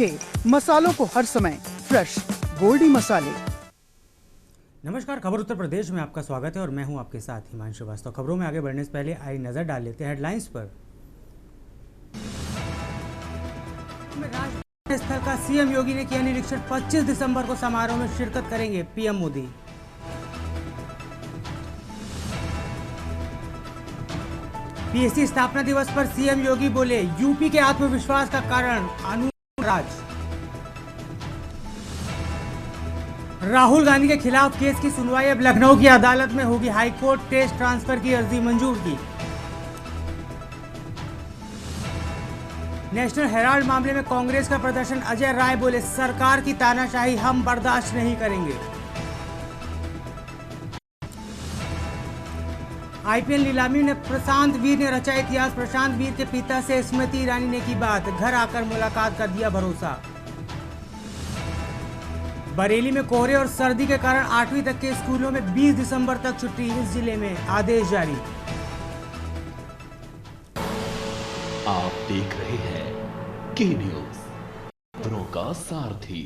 मसालों को हर समय फ्रेश गोल्डी मसाले। नमस्कार, खबर उत्तर प्रदेश में आपका स्वागत है और मैं हूं आपके साथ हिमांशु श्रीवास्तव। खबरों में आगे बढ़ने से पहले आई नजर डाल लेते हैं हेडलाइंस पर। राष्ट्रीय स्थल का सीएम योगी ने किया निरीक्षण। 25 दिसंबर को समारोह में शिरकत करेंगे पीएम मोदी। पीएससी स्थापना दिवस पर सीएम योगी बोले, यूपी के आत्मविश्वास का कारण अनुराग राज। राहुल गांधी के खिलाफ केस की सुनवाई अब लखनऊ की अदालत में होगी। हाईकोर्ट टेस्ट ट्रांसफर की अर्जी मंजूर की। नेशनल हेराल्ड मामले में कांग्रेस का प्रदर्शन। अजय राय बोले, सरकार की तानाशाही हम बर्दाश्त नहीं करेंगे। आईपीएल नीलामी में प्रशांत वीर ने रचा इतिहास। प्रशांत वीर के पिता से स्मृति ईरानी ने की बात, घर आकर मुलाकात कर दिया भरोसा। बरेली में कोहरे और सर्दी के कारण 8वीं तक के स्कूलों में 20 दिसंबर तक छुट्टी। इस जिले में आदेश जारी। आप देख रहे हैं के न्यूज, खबरों का सारथी।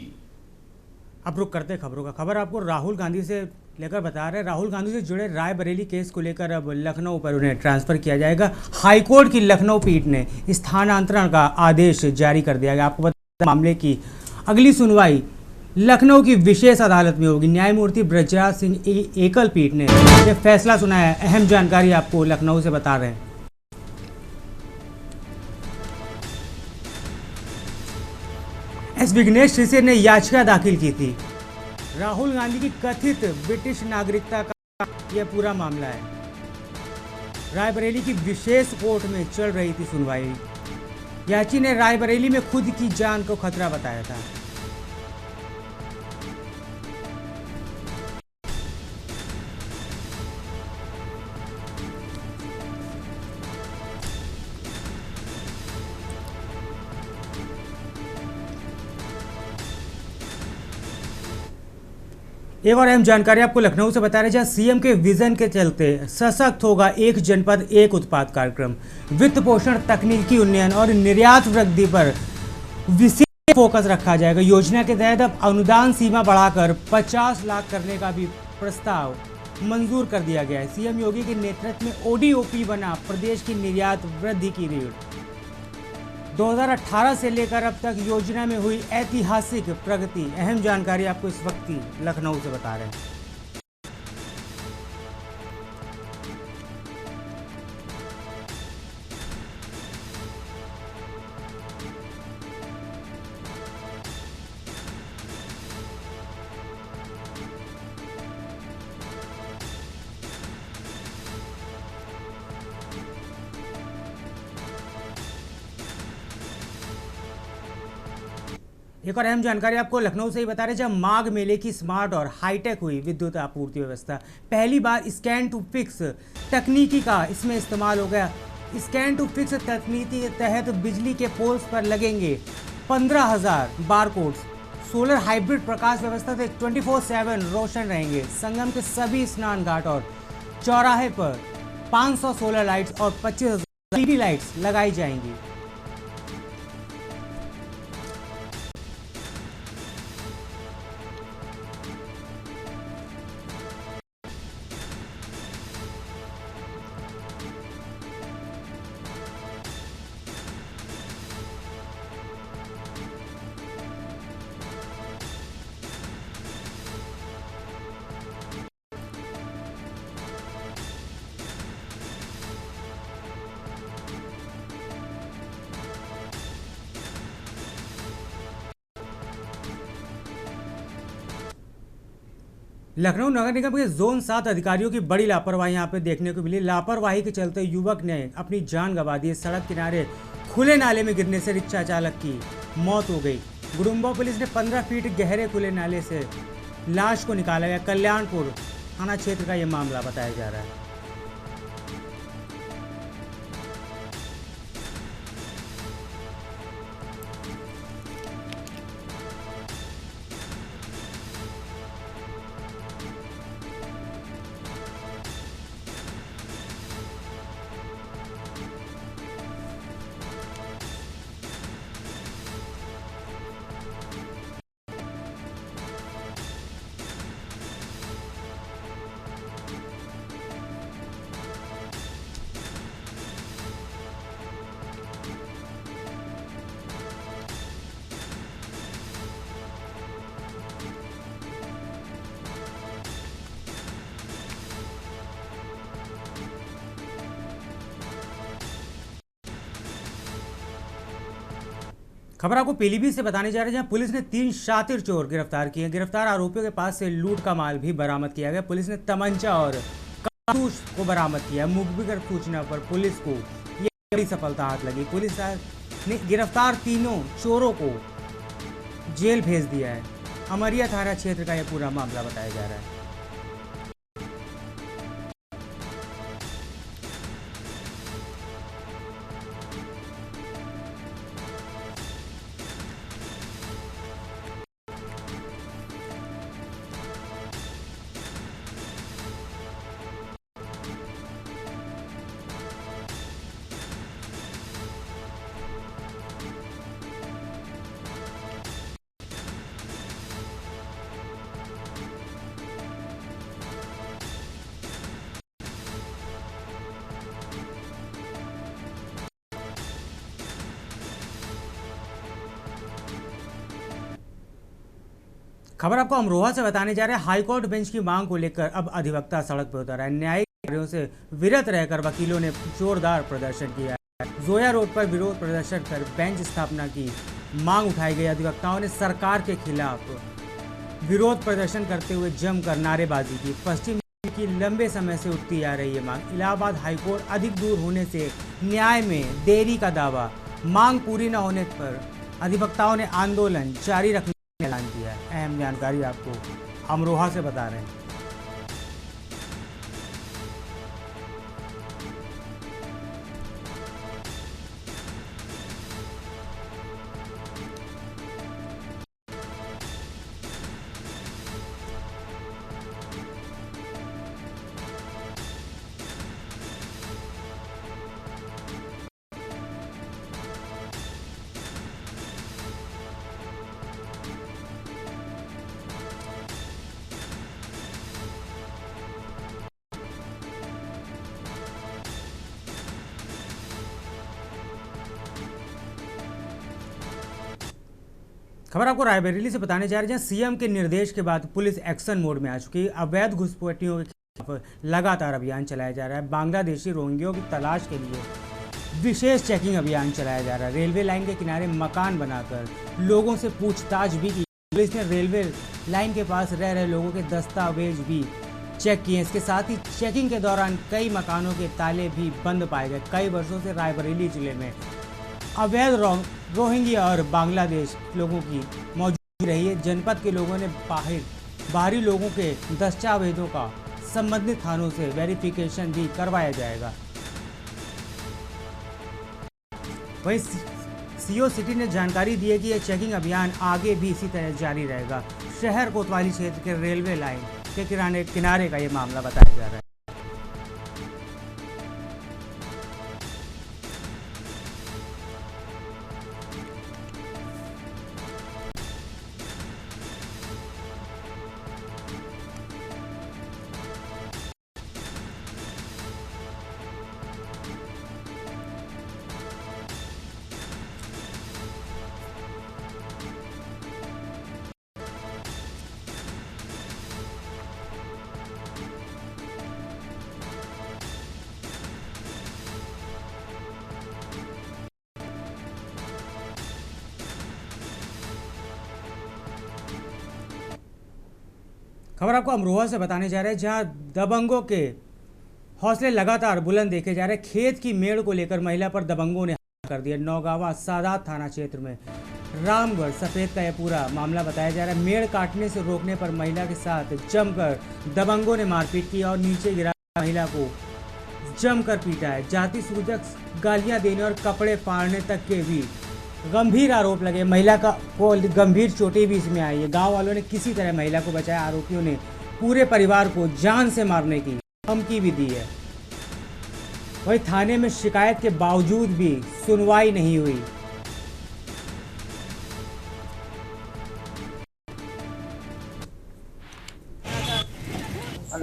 अब रुक करते खबरों का। खबर आपको राहुल गांधी से लेकर बता रहे हैं। राहुल गांधी से जुड़े रायबरेली केस को लेकर अब लखनऊ पर उन्हें ट्रांसफर किया जाएगा। हाईकोर्ट की लखनऊ पीठ ने स्थानांतरण का आदेश जारी कर दिया गया। आपको बता, मामले की अगली सुनवाई लखनऊ की विशेष अदालत में होगी। न्यायमूर्ति ब्रजराज सिंह एकल पीठ ने यह फैसला सुनाया। अहम जानकारी आपको लखनऊ से बता रहे हैं। एस विघ्नेश सिसर ने याचिका दाखिल की थी। राहुल गांधी की कथित ब्रिटिश नागरिकता का यह पूरा मामला है। रायबरेली की विशेष कोर्ट में चल रही थी सुनवाई। याची ने रायबरेली में खुद की जान को खतरा बताया था। एक और अहम जानकारी आपको लखनऊ से बता रहे हैं, जहां सीएम के विजन के चलते सशक्त होगा एक जनपद एक उत्पाद कार्यक्रम। वित्त पोषण, तकनीकी उन्नयन और निर्यात वृद्धि पर विशेष फोकस रखा जाएगा। योजना के तहत अब अनुदान सीमा बढ़ाकर 50 लाख करने का भी प्रस्ताव मंजूर कर दिया गया है। सीएम योगी के नेतृत्व में ओडीओपी बना प्रदेश की निर्यात वृद्धि की रीढ़। 2018 से लेकर अब तक योजना में हुई ऐतिहासिक प्रगति। अहम जानकारी आपको इस वक्त की लखनऊ से बता रहे हैं। एक और अहम जानकारी आपको लखनऊ से ही बता रहे हैं, जब माघ मेले की स्मार्ट और हाईटेक हुई विद्युत आपूर्ति व्यवस्था। पहली बार स्कैन टू फिक्स तकनीकी का इसमें इस्तेमाल हो गया। स्कैन टू फिक्स तकनीकी के तहत बिजली के पोल्स पर लगेंगे 15,000 बारकोड्स। सोलर हाइब्रिड प्रकाश व्यवस्था से 24/7 रोशन रहेंगे। संगम के सभी स्नान घाट और चौराहे पर 500 सोलर लाइट्स और 25,000 LED लाइट्स लगाई जाएंगी। लखनऊ नगर निगम के जोन 7 अधिकारियों की बड़ी लापरवाही यहाँ पे देखने को मिली। लापरवाही के चलते युवक ने अपनी जान गंवा दी। सड़क किनारे खुले नाले में गिरने से रिक्शा चालक की मौत हो गई। गुडुम्बा पुलिस ने 15 फीट गहरे खुले नाले से लाश को निकाला गया। कल्याणपुर थाना क्षेत्र का यह मामला बताया जा रहा है। खबर आपको पीलीभीत से बताने जा रहे हैं, जहां पुलिस ने 3 शातिर चोर गिरफ्तार किए हैं। गिरफ्तार आरोपियों के पास से लूट का माल भी बरामद किया गया। पुलिस ने तमंचा और कारतूस को बरामद किया। मुखबिर सूचना पर पुलिस को यह बड़ी सफलता हाथ लगी। पुलिस ने गिरफ्तार तीनों चोरों को जेल भेज दिया है। अमरिया थाना क्षेत्र का यह पूरा मामला बताया जा रहा है। खबर आपको अमरोहा से बताने जा रहे हैं। हाईकोर्ट बेंच की मांग को लेकर अब अधिवक्ता सड़क पर उतर है। न्यायिक कार्यों से विरत रहकर वकीलों ने जोरदार प्रदर्शन किया है। जोया रोड पर विरोध प्रदर्शन कर बेंच स्थापना की मांग उठाई गई। अधिवक्ताओं ने सरकार के खिलाफ विरोध प्रदर्शन करते हुए जमकर नारेबाजी की। पश्चिम की लंबे समय से उठती आ रही है मांग। इलाहाबाद हाईकोर्ट अधिक दूर होने से न्याय में देरी का दावा। मांग पूरी न होने पर अधिवक्ताओं ने आंदोलन जारी रखने का ऐलान किया है। अहम जानकारी आपको अमरोहा से बता रहे हैं। खबर आपको रायबरेली से बताने जा रहे हैं, जहां सीएम के निर्देश के बाद पुलिस एक्शन मोड में आ चुकी है। अवैध घुसपैठियों के खिलाफ लगातार अभियान चलाया जा रहा है। बांग्लादेशी रोहिंग्यों की तलाश के लिए विशेष चेकिंग अभियान चलाया जा रहा है। रेलवे लाइन के किनारे मकान बनाकर लोगों से पूछताछ भी की। पुलिस ने रेलवे लाइन के पास रह रहे लोगों के दस्तावेज भी चेक किए। इसके साथ ही चेकिंग के दौरान कई मकानों के ताले भी बंद पाए गए। कई वर्षों से रायबरेली जिले में अवैध रोहिंग्या और बांग्लादेश लोगों की मौजूदगी रही है। जनपद के लोगों ने बाहरी लोगों के दस्तावेजों का संबंधित थानों से वेरिफिकेशन भी करवाया जाएगा। वहीं सीओ सिटी ने जानकारी दी है कि यह चेकिंग अभियान आगे भी इसी तरह जारी रहेगा। शहर कोतवाली क्षेत्र के रेलवे लाइन के किनारे का यह मामला बताया जा रहा है। खबर आपको अमरोहा से बताने जा रहे हैं, जहां दबंगों के हौसले लगातार बुलंद देखे जा रहे हैं। खेत की मेड़ को लेकर महिला पर दबंगों ने हमला कर दिया। नौगावा सादात थाना क्षेत्र में रामगढ़ सफेद का यह पूरा मामला बताया जा रहा है। मेड़ काटने से रोकने पर महिला के साथ जमकर दबंगों ने मारपीट की और नीचे गिरा महिला को जमकर पीटा है। जाति सूचक गालियां देने और कपड़े फाड़ने तक के भी गंभीर आरोप लगे। महिला को गंभीर चोटें भी इसमें आई है। गांव वालों ने किसी तरह महिला को बचाया। आरोपियों ने पूरे परिवार को जान से मारने की धमकी भी दी है। वहीं थाने में शिकायत के बावजूद भी सुनवाई नहीं हुई।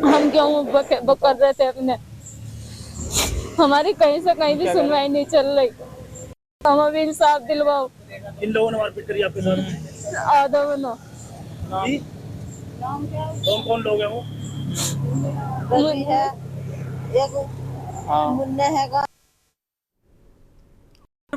हम क्यों कर रहे थे अपने, हमारी कहीं से कहीं भी सुनवाई नहीं चल रही। हम अभी इंसाफ दिलवाओ। इन लोगों ने मारपीट करी आपके साथ? आधा बनो। कौन कौन लोग हैं वो? है एक मुन्ना है।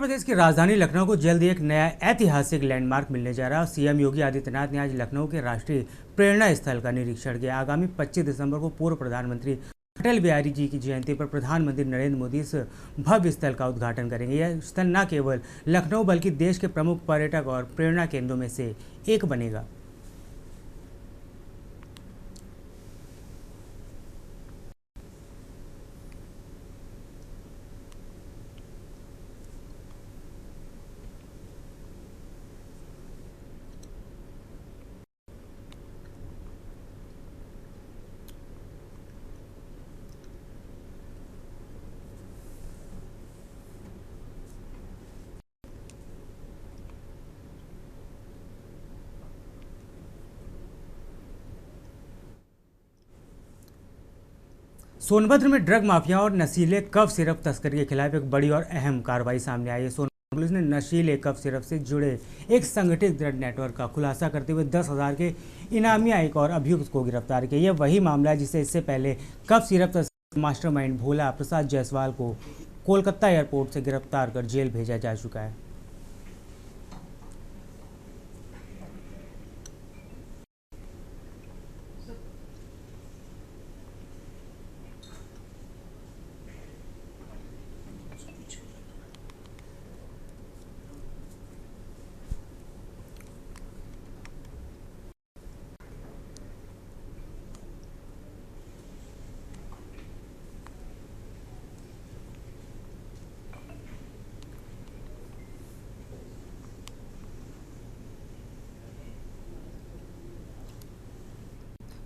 प्रदेश की राजधानी लखनऊ को जल्द एक नया ऐतिहासिक लैंडमार्क मिलने जा रहा है। सीएम योगी आदित्यनाथ ने आज लखनऊ के राष्ट्रीय प्रेरणा स्थल का निरीक्षण किया। आगामी 25 दिसंबर को पूर्व प्रधानमंत्री अटल बिहारी जी की जयंती पर प्रधानमंत्री नरेंद्र मोदी इस भव्य स्थल का उद्घाटन करेंगे। यह स्थल न केवल लखनऊ बल्कि देश के प्रमुख पर्यटक और प्रेरणा केंद्रों में से एक बनेगा। सोनभद्र में ड्रग माफिया और नशीले कफ सिरप तस्करी के खिलाफ एक बड़ी और अहम कार्रवाई सामने आई है। सोनभद्र पुलिस ने नशीले कफ सिरप से जुड़े एक संगठित ड्रग नेटवर्क का खुलासा करते हुए 10,000 के इनामिया एक और अभियुक्त को गिरफ्तार किया। यह वही मामला है जिसे इससे पहले कफ सिरप तस्कर मास्टरमाइंड भोला प्रसाद जायसवाल को कोलकाता एयरपोर्ट से गिरफ्तार कर जेल भेजा जा चुका है।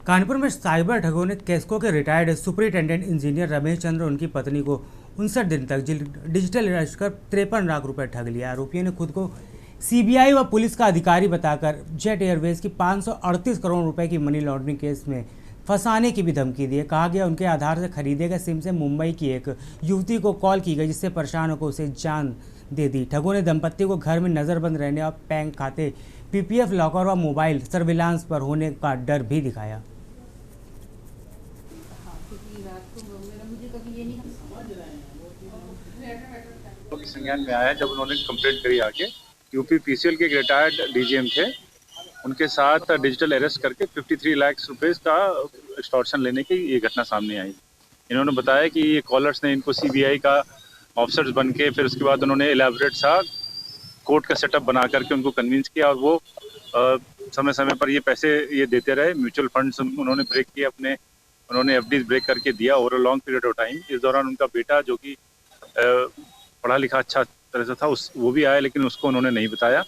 कानपुर में साइबर ठगों ने केस्को के retired superintendent engineer Ramesh Chandra और उनकी पत्नी को 59 दिन तक डिजिटल अरेस्ट कर 53 लाख रुपए ठग लिया। आरोपियों ने खुद को सीबीआई व पुलिस का अधिकारी बताकर जेट एयरवेज की 538 करोड़ रुपए की मनी लॉन्ड्रिंग केस में फंसाने की भी धमकी दी है। कहा गया उनके आधार से खरीदे गए सिम से मुंबई की एक युवती को कॉल की गई, जिससे परेशान होकर उसे जान दे दी। ठगों ने दंपत्ति को घर में नजरबंद रहने और बैंक खाते, पीपीएफ लॉकर व मोबाइल सर्विलांस पर होने का डर भी दिखाया। संज्ञान में आया जब उन्होंने कंप्लेंट करी आके यूपी पीसीएल के एक रिटायर्ड डीजीएम थे, उनके साथ डिजिटल अरेस्ट करके 53 लाख रुपए का एक्सटॉर्शन लेने की ये घटना सामने आई। इन्होंने बताया कि ये कॉलर्स ने इनको सीबीआई का ऑफिसर्स बन के, फिर उसके बाद उन्होंने एलैबोरेट सा कोर्ट का सेटअप बना करके उनको कन्विंस किया और वो समय समय पर ये पैसे ये देते रहे। म्यूचुअल फंड्स उन्होंने ब्रेक किए, अपने उन्होंने एफडीज ब्रेक करके दिया over a long period of time. इस दौरान उनका बेटा जो कि पढ़ा लिखा अच्छा तरह से था वो भी आया, लेकिन उसको उन्होंने नहीं बताया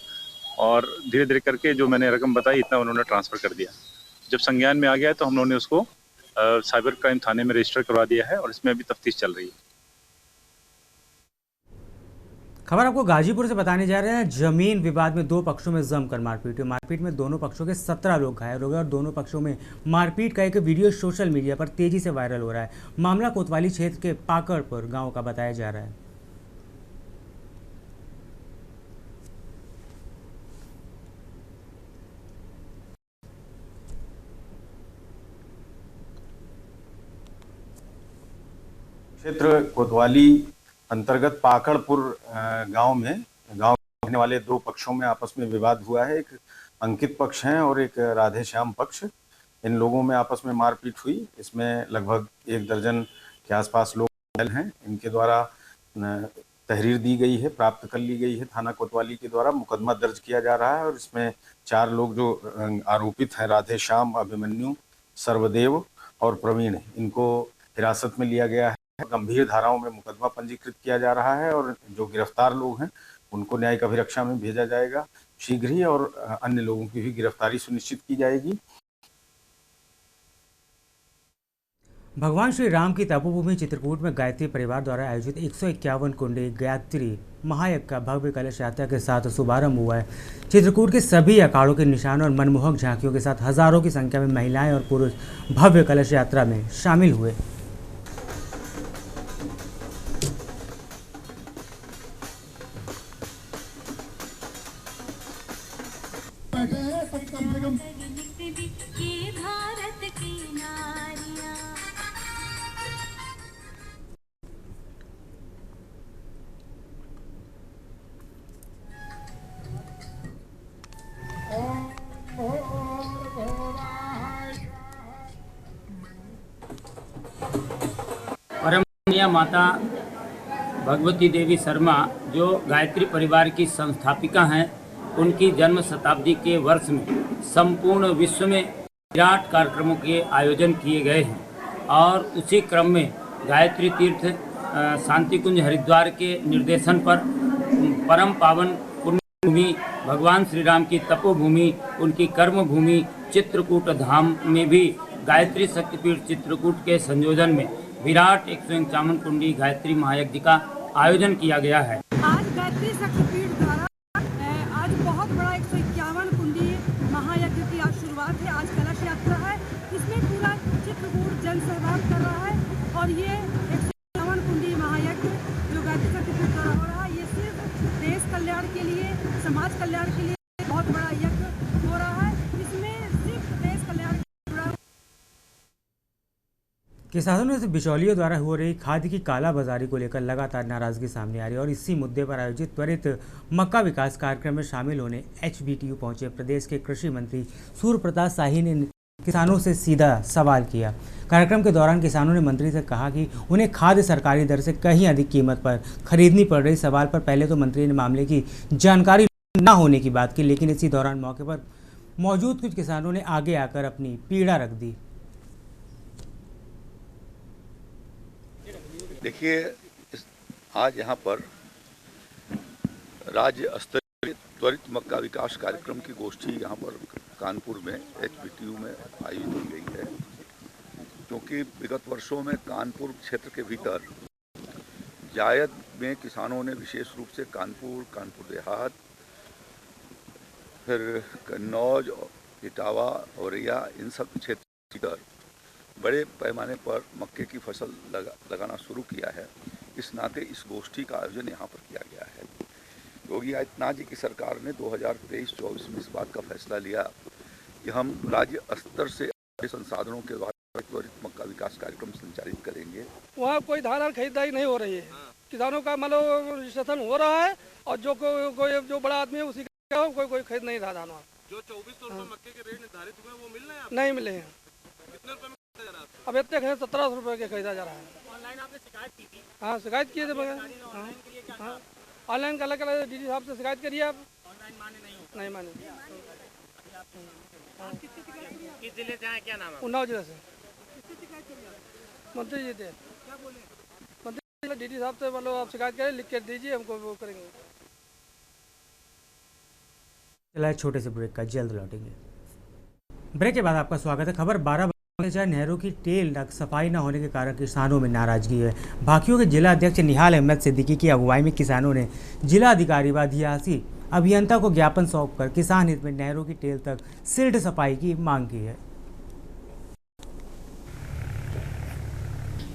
और धीरे धीरे करके जो मैंने रकम बताई इतना उन्होंने ट्रांसफ़र कर दिया। जब संज्ञान में आ गया तो हम लोगों ने उसको साइबर क्राइम थाने में रजिस्टर करवा दिया है और इसमें अभी तफ्तीश चल रही है। खबर आपको गाजीपुर से बताने जा रहे हैं। जमीन विवाद में दो पक्षों में जमकर मारपीट हुई। मारपीट में दोनों पक्षों के 17 लोग घायल हो गए और दोनों पक्षों में मारपीट का एक वीडियो सोशल मीडिया पर तेजी से वायरल हो रहा है। मामला कोतवाली क्षेत्र के पाकड़पुर गांव का बताया जा रहा है। क्षेत्र कोतवाली अंतर्गत पाकड़पुर गांव में रहने वाले दो पक्षों में आपस में विवाद हुआ है। एक अंकित पक्ष हैं और एक राधेश्याम पक्ष। इन लोगों में आपस में मारपीट हुई। इसमें लगभग 1 दर्जन के आसपास लोग घायल हैं। इनके द्वारा तहरीर दी गई है, प्राप्त कर ली गई है। थाना कोतवाली के द्वारा मुकदमा दर्ज किया जा रहा है और इसमें 4 लोग जो आरोपित हैं, राधेश्याम, अभिमन्यु, सर्वदेव और प्रवीण, इनको हिरासत में लिया गया है। गंभीर धाराओं में मुकदमा पंजीकृत किया जा रहा है और जो गिरफ्तार लोग हैं उनको न्यायिक अभिरक्षा में भेजा जाएगा शीघ्र ही और अन्य लोगों की भी गिरफ्तारी सुनिश्चित की जाएगी। भगवान श्री राम की तपोभूमि चित्रकूट में गायत्री परिवार द्वारा आयोजित 151 कुंडी गायत्री महायज्ञ का भव्य कलश यात्रा के साथ शुभारंभ हुआ है। चित्रकूट के सभी अखाड़ों के निशानों और मनमोहक झांकियों के साथ हजारों की संख्या में महिलाएं और पुरुष भव्य कलश यात्रा में शामिल हुए। आदरणीय माता भगवती देवी शर्मा जो गायत्री परिवार की संस्थापिका हैं, उनकी जन्म शताब्दी के वर्ष में संपूर्ण विश्व में विराट कार्यक्रमों के आयोजन किए गए हैं और उसी क्रम में गायत्री तीर्थ शांति कुंज हरिद्वार के निर्देशन पर परम पावन पुण्यभूमि भगवान श्री राम की तपोभूमि, उनकी कर्म भूमि चित्रकूट धाम में भी गायत्री शक्तिपीठ चित्रकूट के संयोजन में विराट 151 कुंडी गायत्री महायज्ञ का आयोजन किया गया है। आज गायत्री शक्तिपीठ द्वारा आज बहुत बड़ा 151 कुंडी महायज्ञ की आज शुरुआत है। आज कलश यात्रा है, इसमें पूरा चित्रकूट जन सहभाग कर रहा है और ये 151 कुंडी महायज्ञ जो गायत्री शक्तिपीठ द्वारा हो रहा है, ये सिर्फ देश कल्याण के लिए, समाज कल्याण के लिए बहुत बड़ा यज्ञ हो रहा है। इसमें सिर्फ देश कल्याण किसानों से बिचौलियों द्वारा हो रही खाद की कालाबाजारी को लेकर लगातार नाराजगी सामने आ रही है और इसी मुद्दे पर आयोजित त्वरित मक्का विकास कार्यक्रम में शामिल होने HBTU पहुंचे प्रदेश के कृषि मंत्री सूर्य प्रताप शाही ने किसानों से सीधा सवाल किया। कार्यक्रम के दौरान किसानों ने मंत्री से कहा कि उन्हें खाद सरकारी दर से कहीं अधिक कीमत पर खरीदनी पड़ रही। सवाल पर पहले तो मंत्री ने मामले की जानकारी न होने की बात की, लेकिन इसी दौरान मौके पर मौजूद कुछ किसानों ने आगे आकर अपनी पीड़ा रख दी। देखिए, आज यहाँ पर राज्य स्तरीय त्वरित मक्का विकास कार्यक्रम की गोष्ठी यहाँ पर कानपुर में HBTU में आयोजित की गई है, क्योंकि विगत वर्षों में कानपुर क्षेत्र के भीतर जायद में किसानों ने विशेष रूप से कानपुर देहात, फिर कन्नौज, इटावा, औरैया, इन सब क्षेत्र पर बड़े पैमाने पर मक्के की फसल लगाना शुरू किया है। इस नाते इस गोष्ठी का आयोजन यहाँ पर किया गया है। योगी आदित्यनाथ जी की सरकार ने 2023-24 में इस बात का फैसला लिया कि हम राज्य स्तर से संसाधनों के द्वारा त्वरित मक्का विकास कार्यक्रम संचालित करेंगे। वहाँ कोई धान खरीदारी नहीं हो रही है, किसानों का मतलब रजिस्ट्रेशन हो रहा है और जो बड़ा आदमी है उसी का कोई खरीद नहीं रहा धान। जो 2400 रुपए मक्के के रेट निर्धारित हुए वो मिल रहे हैं? नहीं मिले हैं। कितने रुपए में खरीदा जा रहा है? अब इतने 1700 रुपए के खरीदा जा रहा है। ऑनलाइन आपने शिकायत की थी? हाँ, शिकायत किए थे मगर ऑनलाइन का अलग अलग DD साहब से शिकायत करिए आप। ऑनलाइन माने नहीं माने। किस जिले से आए, क्या नाम है? उन्नाव जिले से। मंत्री जी थे। मंत्री DD साहब से मतलब आप शिकायत करें, लिख के दीजिए, हमको वो करेंगे। चला छोटे से ब्रेक का, जल्द लौटेंगे। ब्रेक के बाद आपका स्वागत है। खबर 12 बजे नहरों की टेल तक सफाई न होने के कारण किसानों में नाराजगी है। भाकियों के जिला अध्यक्ष निहाल अहमद सिद्दीकी की अगुवाई में किसानों ने जिला अधिकारी व अधियासी अभियंता को ज्ञापन सौंपकर किसान हित में नहरों की टेल तक सिल्ट सफाई की मांग की है।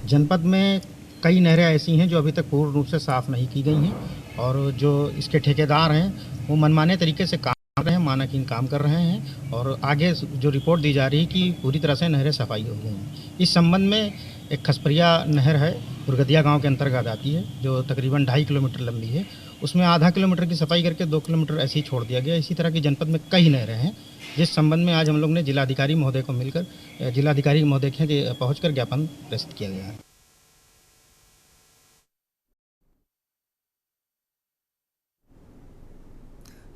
जनपद में कई नहरें ऐसी हैं जो अभी तक पूर्ण रूप से साफ नहीं की गई हैं और जो इसके ठेकेदार हैं वो मनमाने तरीके से काम कर रहे हैं, मानकीन काम कर रहे हैं और आगे जो रिपोर्ट दी जा रही है कि पूरी तरह से नहरें सफाई हो गई हैं। इस संबंध में एक खसपरिया नहर है, बुरगदिया गांव के अंतर्गत आती है, जो तकरीबन 2.5 किलोमीटर लंबी है। उसमें आधा किलोमीटर की सफाई करके 2 किलोमीटर ऐसे ही छोड़ दिया गया। इसी तरह की जनपद में कई नहरें हैं, जिस संबंध में आज हम लोग ने जिलाधिकारी महोदय को मिलकर जिलाधिकारी महोदय के पहुँच ज्ञापन प्रस्तुत किया गया है।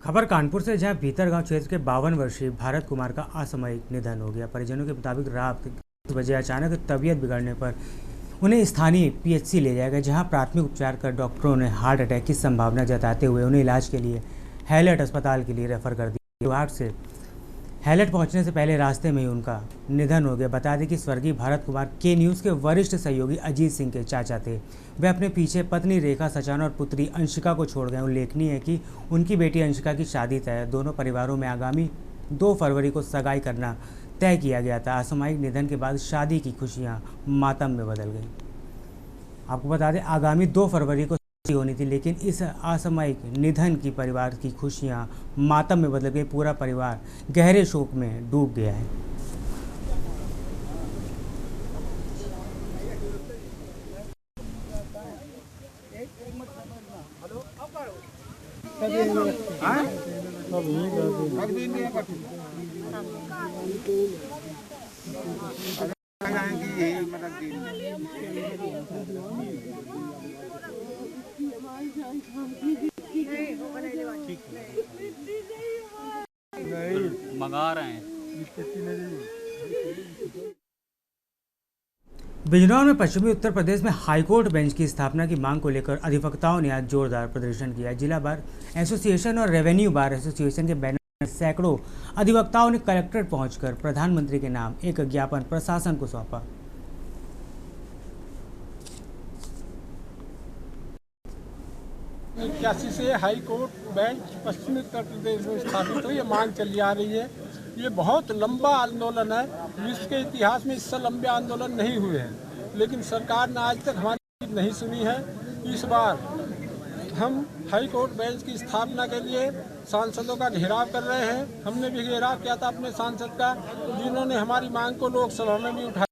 खबर कानपुर से, जहां भीतरगांव क्षेत्र के 52 वर्षीय भारत कुमार का असामयिक निधन हो गया। परिजनों के मुताबिक रात 10 बजे अचानक तबीयत बिगड़ने पर उन्हें स्थानीय PHC ले जाया गया, जहां प्राथमिक उपचार कर डॉक्टरों ने हार्ट अटैक की संभावना जताते हुए उन्हें इलाज के लिए हैलट अस्पताल के लिए रेफर कर दिया। हाट से हैलट पहुंचने से पहले रास्ते में ही उनका निधन हो गया। बता दें कि स्वर्गीय भारत कुमार के न्यूज़ के वरिष्ठ सहयोगी अजीत सिंह के चाचा थे। वे अपने पीछे पत्नी रेखा सचाना और पुत्री अंशिका को छोड़ गए। उल्लेखनीय है कि उनकी बेटी अंशिका की शादी तय है। दोनों परिवारों में आगामी 2 फरवरी को सगाई करना तय किया गया था। असामयिक निधन के बाद शादी की खुशियां मातम में बदल गई। आपको बता दें, आगामी 2 फरवरी को होनी थी, लेकिन इस असामयिक निधन की परिवार की खुशियां मातम में बदल गई। पूरा परिवार गहरे शोक में डूब गया है। मंगा रहे हैं। बिजनौर में पश्चिमी उत्तर प्रदेश में हाईकोर्ट बेंच की स्थापना की मांग को लेकर अधिवक्ताओं ने आज जोरदार प्रदर्शन किया। जिला बार एसोसिएशन और रेवेन्यू बार एसोसिएशन के बैनर में सैकड़ों अधिवक्ताओं ने कलेक्ट्रेट पहुंचकर प्रधानमंत्री के नाम एक ज्ञापन प्रशासन को सौंपा। 81 से हाई कोर्ट बेंच पश्चिमी उत्तर प्रदेश में स्थापित हुई, ये मांग चली आ रही है। ये बहुत लंबा आंदोलन है, विश्व के इतिहास में इससे लंबे आंदोलन नहीं हुए हैं, लेकिन सरकार ने आज तक हमारी नहीं सुनी है। इस बार हम हाई कोर्ट बेंच की स्थापना के लिए सांसदों का घेराव कर रहे हैं। हमने भी घेराव किया था अपने सांसद का, जिन्होंने हमारी मांग को लोकसभा में भी उठाया।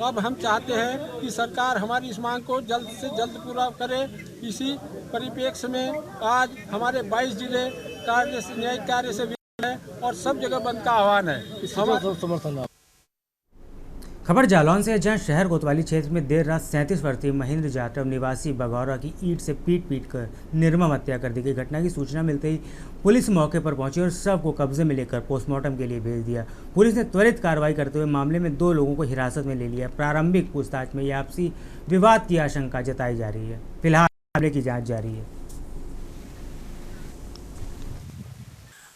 अब हम चाहते हैं कि सरकार हमारी इस मांग को जल्द से जल्द पूरा करे। इसी परिप्रेक्ष्य में आज हमारे 22 जिले न्यायिक कार्य से है और सब जगह बंद का आह्वान है। समर्थन। खबर जालौन से, जहां शहर कोतवाली क्षेत्र में देर रात 37 वर्षीय महेंद्र जाटव निवासी बगौरा की ईंट से पीट कर निर्मम हत्या कर दी गई। घटना की सूचना मिलते ही पुलिस मौके पर पहुंची और शव को कब्जे में लेकर पोस्टमार्टम के लिए भेज दिया। पुलिस ने त्वरित कार्रवाई करते हुए मामले में 2 लोगों को हिरासत में ले लिया। प्रारंभिक पूछताछ में आपसी विवाद की आशंका जताई जा रही है। फिलहाल मामले की जाँच जारी है।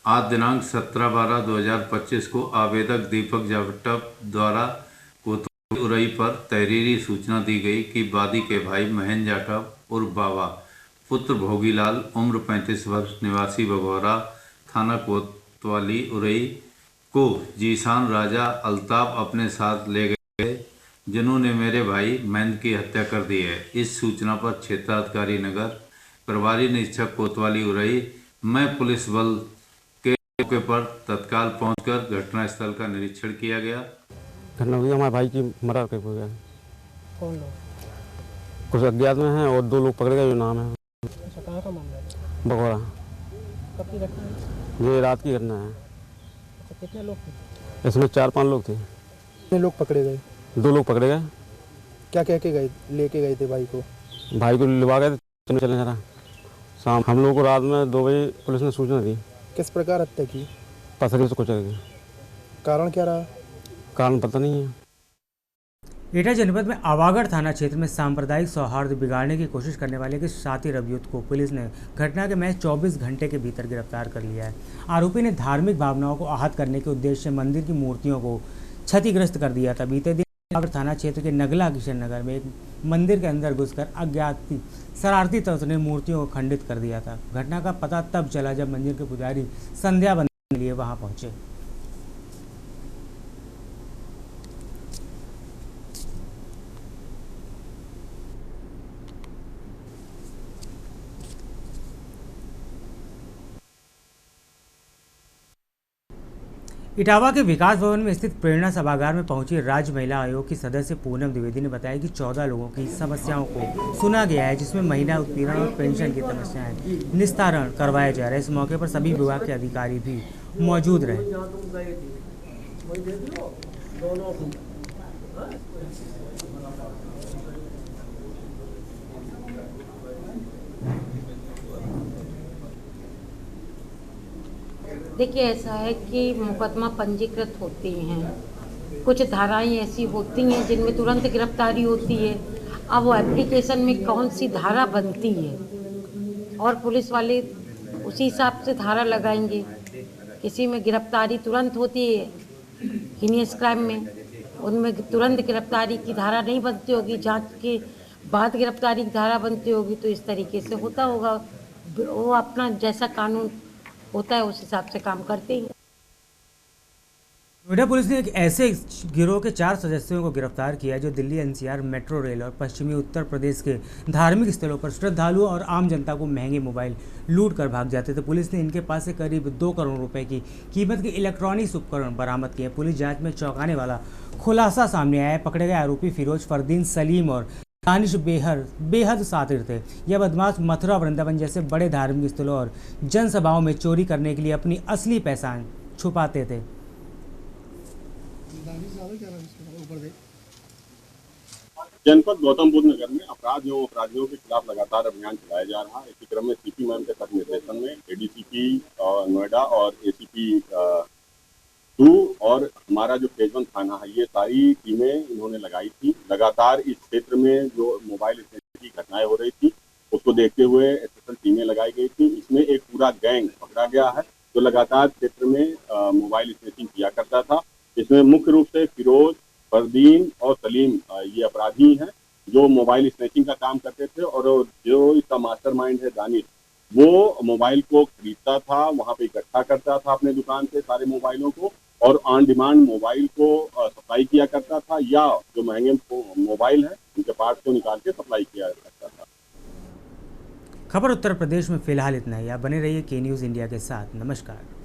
आज दिनांक 17/12/2025 को आवेदक दीपक जाटव द्वारा कोतवाली उरई पर तहरीरी सूचना दी गई कि वादी के भाई महेंद्र जाटव उर्फ बाबा पुत्र भोगीलाल उम्र 35 वर्ष निवासी बगौरा थाना कोतवाली उरई को जीसान राजा अल्ताफ अपने साथ ले गए, जिन्होंने मेरे भाई महेंद्र की हत्या कर दी है। इस सूचना पर क्षेत्राधिकारी नगर प्रभारी निरीक्षक कोतवाली उरई मैं पुलिस बल के पर तत्काल पहुंचकर घटनास्थल का निरीक्षण किया गया। घटना हुई हमारे भाई की मर्डर कर हो गया। कौन लोग? कुछ अज्ञात में हैं और 2 लोग पकड़े गए जो नाम है। अच्छा, कहाँ का मामला है? बगौरा। कब की घटना है? ये रात की घटना है। अच्छा, कितने लोग थे? इसमें 4-5 लोग थे। कितने लोग पकड़े गए? 2 लोग पकड़े गए। क्या कह के गए, लेके गए थे भाई को? भाई को लिवा गए थे, चले जरा शाम। हम लोग को रात में 2 बजे पुलिस ने सूचना दी। किस प्रकार हत्या की? पथरी से कुचल गया। कारण क्या रहा? कारण पता नहीं है। एटा जनपद में आवागढ़ थाना क्षेत्र में सांप्रदायिक सौहार्द बिगाड़ने की कोशिश करने वाले के शातिर अभियुक्त को पुलिस ने घटना के महज 24 घंटे के भीतर गिरफ्तार कर लिया है। आरोपी ने धार्मिक भावनाओं को आहत करने के उद्देश्य से मंदिर की मूर्तियों को क्षतिग्रस्त कर दिया था। बीते दिन आवागढ़ थाना क्षेत्र के नगला किशन नगर में एक मंदिर के अंदर घुसकर अज्ञात शरारती तत्व ने मूर्तियों को खंडित कर दिया था। घटना का पता तब चला जब मंदिर के पुजारी संध्या बंदना के लिए वहां पहुंचे। इटावा के विकास भवन में स्थित प्रेरणा सभागार में पहुंची राज्य महिला आयोग की सदस्य पूनम द्विवेदी ने बताया कि 14 लोगों की समस्याओं को सुना गया है, जिसमें महिला उत्पीड़न और पेंशन की समस्याएं निस्तारण करवाया जा रहा है। इस मौके पर सभी विभाग के अधिकारी भी मौजूद रहे। देखिए, ऐसा है कि मुकदमा पंजीकृत होते हैं, कुछ धाराएं ऐसी होती हैं जिनमें तुरंत गिरफ्तारी होती है। अब वो एप्लीकेशन में कौन सी धारा बनती है और पुलिस वाले उसी हिसाब से धारा लगाएंगे। किसी में गिरफ्तारी तुरंत होती है, हीनियस क्राइम में उनमें तुरंत गिरफ्तारी की धारा नहीं बनती होगी, जांच के बाद गिरफ्तारी की धारा बनती होगी। तो इस तरीके से होता होगा, वो अपना जैसा कानून होता है उस हिसाब से काम करते हैं। नोएडा पुलिस ने एक ऐसे गिरोह के 4 सदस्यों को गिरफ्तार किया जो दिल्ली एनसीआर मेट्रो रेल और पश्चिमी उत्तर प्रदेश के धार्मिक स्थलों पर श्रद्धालुओं और आम जनता को महंगे मोबाइल लूट कर भाग जाते थे। पुलिस ने इनके पास से करीब 2 करोड़ रुपए की कीमत के इलेक्ट्रॉनिक्स उपकरण बरामद किए। पुलिस जांच में चौंकाने वाला खुलासा सामने आया है। पकड़े गए आरोपी फिरोज फरदीन, सलीम और दानिश बेहद शातिर थे। यह बदमाश मथुरा वृंदावन जैसे बड़े धार्मिक स्थलों और जनसभाओं में चोरी करने के लिए अपनी असली पहचान छुपाते थे। जनपद गौतम बुद्ध नगर में अपराध एवं अपराधियों के खिलाफ लगातार अभियान चलाया जा रहा है। इसी क्रम में सीपी मैम के तक निर्देशन में एडीसीपी नोएडा और एसीपी 2 और हमारा जो फेज 1 थाना है, ये सारी टीमें इन्होंने लगाई थी। लगातार इस क्षेत्र में जो मोबाइल स्नैचिंग की घटनाएं हो रही थी, उसको देखते हुए स्पेशल टीमें लगाई गई थी। इसमें एक पूरा गैंग पकड़ा गया है जो लगातार क्षेत्र में मोबाइल स्नैचिंग किया करता था। इसमें मुख्य रूप से फिरोज, फरदीन और सलीम ये अपराधी हैं जो मोबाइल स्नैचिंग का काम करते थे। और जो इसका मास्टरमाइंड है दानिश, वो मोबाइल को खरीदता था, वहाँ पे इकट्ठा करता था अपने दुकान से सारे मोबाइलों को और ऑन डिमांड मोबाइल को सप्लाई किया करता था, या जो महंगे मोबाइल है उनके पार्ट्स को निकाल के सप्लाई किया करता था। खबर उत्तर प्रदेश में फिलहाल इतना ही। आप बने रहिए के न्यूज़ इंडिया के साथ। नमस्कार।